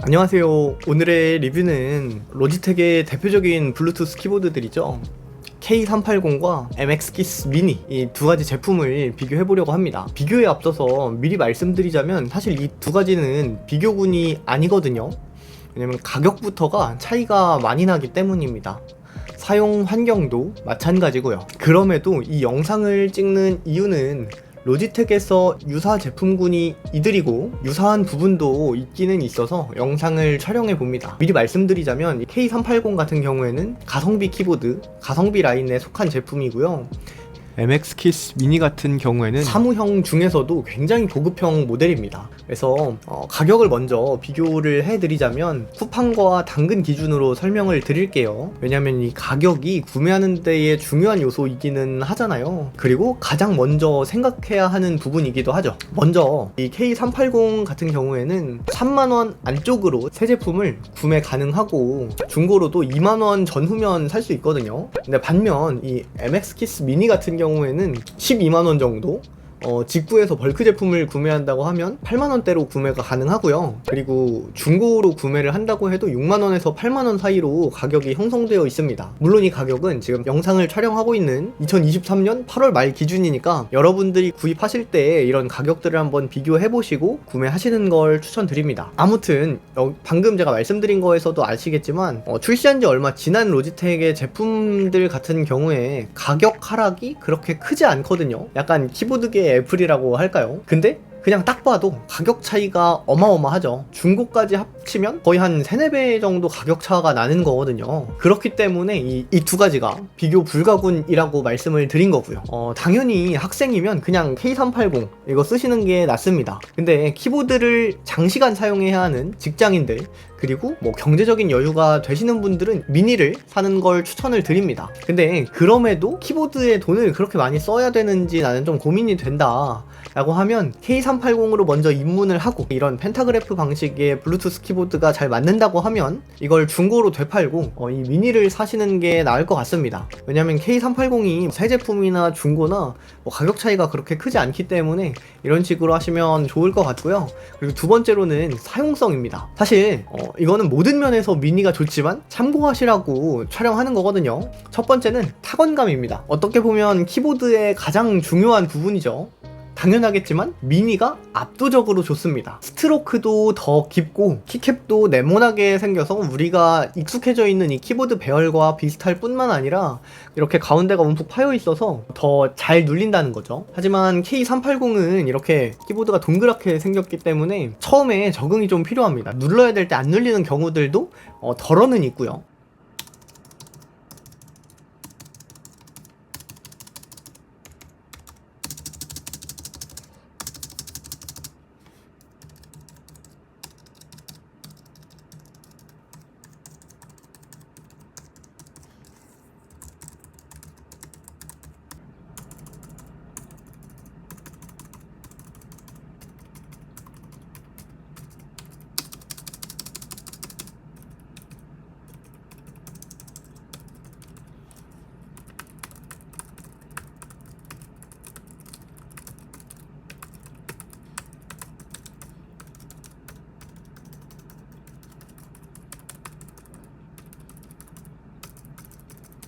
안녕하세요. 오늘의 리뷰는 로지텍의 대표적인 블루투스 키보드들이죠. K380과 MX Keys 미니 이 두 가지 제품을 비교해 보려고 합니다. 비교에 앞서서 미리 말씀드리자면 사실 이 두 가지는 비교군이 아니거든요. 왜냐면 가격부터가 차이가 많이 나기 때문입니다. 사용 환경도 마찬가지고요. 그럼에도 이 영상을 찍는 이유는 로지텍에서 유사 제품군이 이들이고 유사한 부분도 있기는 있어서 영상을 촬영해 봅니다. 미리 말씀드리자면 K380 같은 경우에는 가성비 키보드, 가성비 라인에 속한 제품이고요. MX Keys 미니 같은 경우에는 사무형 중에서도 굉장히 고급형 모델입니다. 그래서 가격을 먼저 비교를 해드리자면 쿠팡과 당근 기준으로 설명을 드릴게요. 왜냐면 이 가격이 구매하는 데에 중요한 요소이기는 하잖아요. 그리고 가장 먼저 생각해야 하는 부분이기도 하죠. 먼저 이 K380 같은 경우에는 3만원 안쪽으로 새 제품을 구매 가능하고 중고로도 2만원 전후면 살 수 있거든요. 근데 반면 이 MX Keys 미니 같은 경우에는 12만원 정도 직구에서 벌크 제품을 구매한다고 하면 8만원대로 구매가 가능하고요. 그리고 중고로 구매를 한다고 해도 6만원에서 8만원 사이로 가격이 형성되어 있습니다. 물론 이 가격은 지금 영상을 촬영하고 있는 2023년 8월 말 기준이니까 여러분들이 구입하실 때 이런 가격들을 한번 비교해보시고 구매하시는 걸 추천드립니다. 아무튼 방금 제가 말씀드린 거에서도 아시겠지만 출시한 지 얼마 지난 로지텍의 제품들 같은 경우에 가격 하락이 그렇게 크지 않거든요. 약간 키보드계 애플이라고 할까요? 근데 그냥 딱 봐도 가격 차이가 어마어마하죠. 중고까지 합치면 거의 한 3-4배 정도 가격 차가 나는 거거든요. 그렇기 때문에 이 두 가지가 비교 불가군이라고 말씀을 드린 거고요. 당연히 학생이면 그냥 K380 이거 쓰시는 게 낫습니다. 근데 키보드를 장시간 사용해야 하는 직장인들 그리고 뭐 경제적인 여유가 되시는 분들은 미니를 사는 걸 추천을 드립니다. 근데 그럼에도 키보드에 돈을 그렇게 많이 써야 되는지 나는 좀 고민이 된다 라고 하면 K380으로 먼저 입문을 하고 이런 펜타그래프 방식의 블루투스 키보드가 잘 맞는다고 하면 이걸 중고로 되팔고 이 미니를 사시는 게 나을 것 같습니다. 왜냐면 K380이 새 제품이나 중고나 뭐 가격 차이가 그렇게 크지 않기 때문에 이런 식으로 하시면 좋을 것 같고요. 그리고 두 번째로는 사용성입니다. 사실 이거는 모든 면에서 미니가 좋지만 참고하시라고 촬영하는 거거든요. 첫 번째는 타건감입니다. 어떻게 보면 키보드의 가장 중요한 부분이죠. 당연하겠지만 미니가 압도적으로 좋습니다. 스트로크도 더 깊고 키캡도 네모나게 생겨서 우리가 익숙해져 있는 이 키보드 배열과 비슷할 뿐만 아니라 이렇게 가운데가 움푹 파여 있어서 더 잘 눌린다는 거죠. 하지만 K380은 이렇게 키보드가 동그랗게 생겼기 때문에 처음에 적응이 좀 필요합니다. 눌러야 될 때 안 눌리는 경우들도 덜어는 있고요.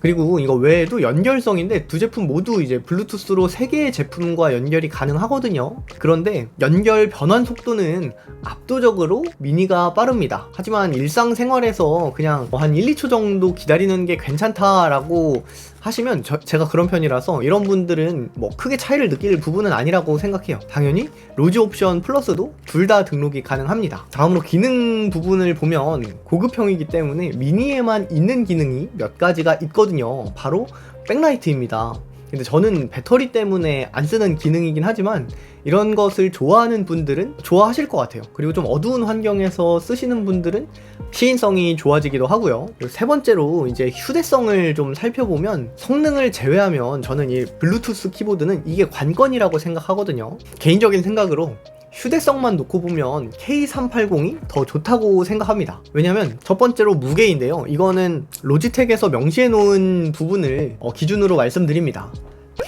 그리고 이거 외에도 연결성인데 두 제품 모두 이제 블루투스로 3개의 제품과 연결이 가능하거든요. 그런데 연결 변환 속도는 압도적으로 미니가 빠릅니다. 하지만 일상생활에서 그냥 한 1-2초 정도 기다리는 게 괜찮다라고 하시면 제가 그런 편이라서 이런 분들은 뭐 크게 차이를 느낄 부분은 아니라고 생각해요. 당연히 로지 옵션 플러스도 둘 다 등록이 가능합니다. 다음으로 기능 부분을 보면 고급형이기 때문에 미니에만 있는 기능이 몇 가지가 있거든요. 바로 백라이트입니다. 근데 저는 배터리 때문에 안 쓰는 기능이긴 하지만 이런 것을 좋아하는 분들은 좋아하실 것 같아요. 그리고 좀 어두운 환경에서 쓰시는 분들은 시인성이 좋아지기도 하고요. 그리고 세 번째로 이제 휴대성을 좀 살펴보면 성능을 제외하면 저는 이 블루투스 키보드는 이게 관건이라고 생각하거든요. 개인적인 생각으로 휴대성만 놓고 보면 K380이 더 좋다고 생각합니다. 왜냐면 첫 번째로 무게인데요. 이거는 로지텍에서 명시해 놓은 부분을 기준으로 말씀드립니다.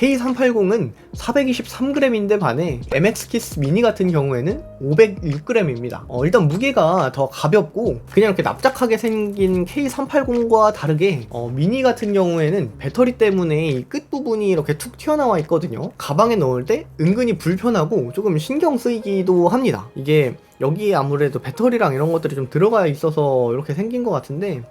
K380은 423g인데 반해 MX키스 미니 같은 경우에는 506g입니다. 일단 무게가 더 가볍고 그냥 이렇게 납작하게 생긴 K380과 다르게 미니 같은 경우에는 배터리 때문에 이 끝부분이 이렇게 툭 튀어나와 있거든요. 가방에 넣을 때 은근히 불편하고 조금 신경 쓰이기도 합니다. 이게 여기에 아무래도 배터리랑 이런 것들이 좀 들어가 있어서 이렇게 생긴 것 같은데,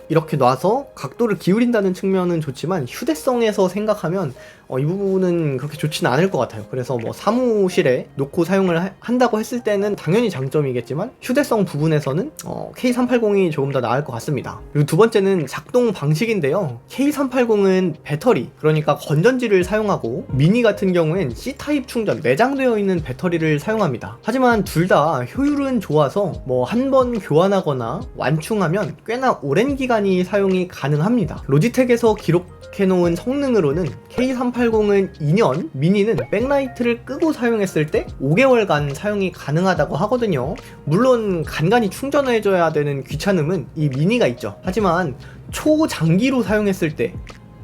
이렇게 놔서 각도를 기울인다는 측면은 좋지만 휴대성에서 생각하면 이 부분은 그렇게 좋지는 않을 것 같아요. 그래서 뭐 사무실에 놓고 사용을 한다고 했을 때는 당연히 장점이겠지만 휴대성 부분에서는 K380이 조금 더 나을 것 같습니다. 그리고 두 번째는 작동 방식인데요. K380은 배터리, 그러니까 건전지를 사용하고 미니 같은 경우엔 C타입 충전, 내장되어 있는 배터리를 사용합니다. 하지만 둘 다 효율은 좋아서 뭐 한 번 교환하거나 완충하면 꽤나 오랜 기간이 사용이 가능합니다. 로지텍에서 기록해놓은 성능으로는 K380은 2년, 미니는 백라이트를 끄고 사용했을 때 5개월간 사용이 가능하다고 하거든요. 물론 간간히 충전해줘야 되는 귀찮음은 이 미니가 있죠. 하지만 초장기로 사용했을 때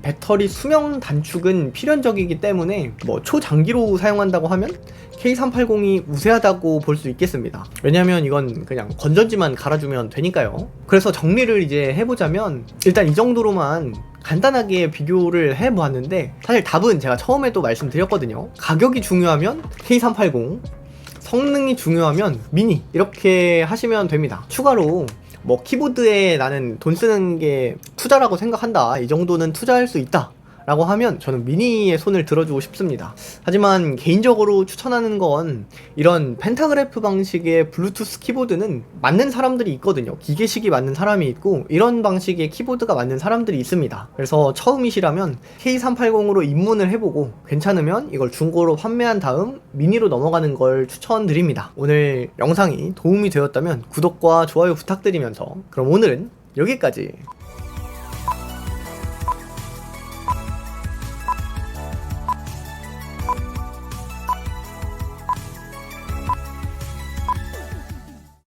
배터리 수명 단축은 필연적이기 때문에 뭐 초장기로 사용한다고 하면 K380이 우세하다고 볼 수 있겠습니다. 왜냐면 이건 그냥 건전지만 갈아주면 되니까요. 그래서 정리를 이제 해보자면 일단 이 정도로만 간단하게 비교를 해보았는데, 사실 답은 제가 처음에도 말씀드렸거든요. 가격이 중요하면 K380, 성능이 중요하면 미니, 이렇게 하시면 됩니다. 추가로 뭐 키보드에 나는 돈 쓰는 게 투자라고 생각한다, 이 정도는 투자할 수 있다 라고 하면 저는 미니에 손을 들어주고 싶습니다. 하지만 개인적으로 추천하는 건 이런 펜타그래프 방식의 블루투스 키보드는 맞는 사람들이 있거든요. 기계식이 맞는 사람이 있고 이런 방식의 키보드가 맞는 사람들이 있습니다. 그래서 처음이시라면 K380으로 입문을 해보고 괜찮으면 이걸 중고로 판매한 다음 미니로 넘어가는 걸 추천드립니다. 오늘 영상이 도움이 되었다면 구독과 좋아요 부탁드리면서 그럼 오늘은 여기까지.